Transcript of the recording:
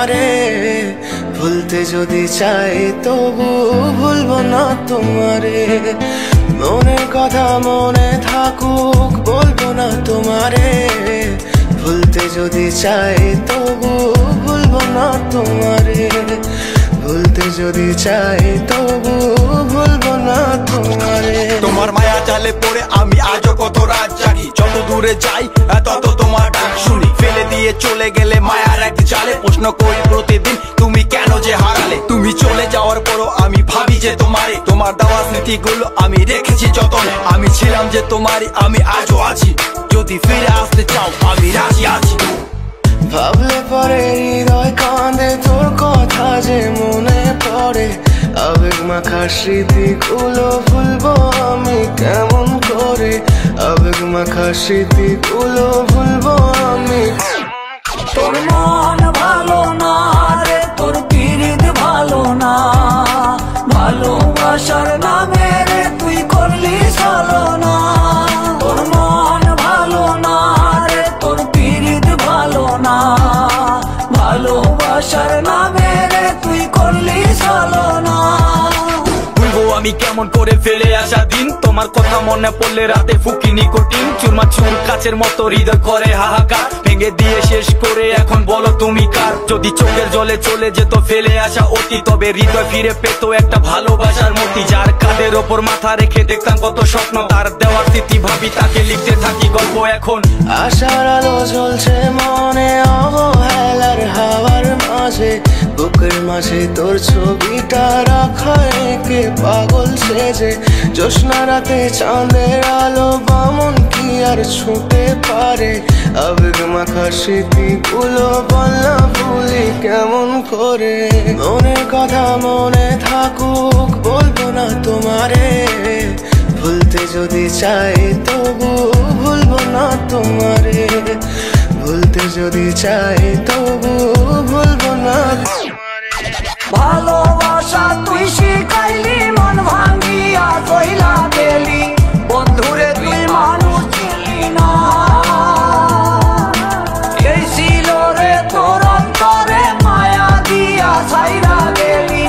তোমারে, ভুলতে যদি চাই তবু ভুলবো না তোমারে। মনের কথা মনে থাকুক বলবো না তোমারে, ভুলতে যদি চাই তবু ভুলবো না তোমারে। ভুলতে যদি চাই তবু ভুলবো না তোমারে। তোমার মায়া জালে পড়ে আমি আজও কত রাত জাগি, যত দূরে যাই তত তোমার ডাক শুনি। ফেলে দিয়ে চলে গেলে মায়ার এক জালে, প্রশ্ন করি প্রতিদিন তুমি কেন যে হারালে। তুমি চলে যাওয়ার পরও আমি ভাবি যে তোমারে, তোমার দেওয়া স্মৃতিগুলো আমি রেখেছি যতনে। আমি ছিলাম যে তোমারই, আমি আজও আছি, যদি ফিরে আসতে চাও আমি রাজি আছি। ভাবলে পরে হৃদয় কাঁদে, তোর কথা যে মনে পড়ে। আবেগ মাখা স্মৃতিগুলো ভুলবো আমি কেমন করে, আবেগ মাখা স্মৃতিগুলো ভুলবো আমি। তোর মন ভালো না রে, তোর পিরিত ভালো না, ভালোবাসার নামে রে তুই করলি ছলনা। তোর মন ভালো না রে, তোর পিরিত ভালো না, ভালোবাসার নামে রে তুই করলি ছলনা। আমি কেমন করে ফেলে আসা দিন, তোমার কথা মনে পড়লে রাতে ফুকি নিকোটিন। চুরমা চুর কাচের মতো হৃদয় করে হাহাকার, ভেঙে দিয়ে শেষ করে এখন বলো তুমি কার। যদি চোখের জলে চলে যেত ফেলে আসা অতি, তবে হৃদয় ফিরে পেত একটা ভালোবাসার মতি। যার কাঁধের ওপর মাথা রেখে দেখতাম কত স্বপ্ন, তার দেওয়ার স্মৃতি ভাবি তাকে লিখতে থাকি গল্প এখন। আশার আলো জ্বলছে মনে অবহেলার হাওয়ার মাঝে, বুকের মাঝে তোর ছবিটা রাখা একে পাগল সেজে। জ্যোৎস্না রাতে চাঁদের আলো বামন কি আর ছুঁতে পারে, আবেগ মাখা স্মৃতিগুলো বলনা ভুলি কেমন করে। মনের কথা মনে থাকুক বলবো না তোমারে, ভুলতে যদি চাই তবু ভুলবো না তোমারে। ভুলতে যদি চাই তবু ভুলবো না তোমারে। ভালোবাসা তুই শিখাইলি, মন ভাঙ্গিয়া কইলা গেলি, বন্ধুরে তুই মানুষ ছিলি না। এই ছিল রে তোর অন্তরে মায়া দিয়া ছাইরা গেলি,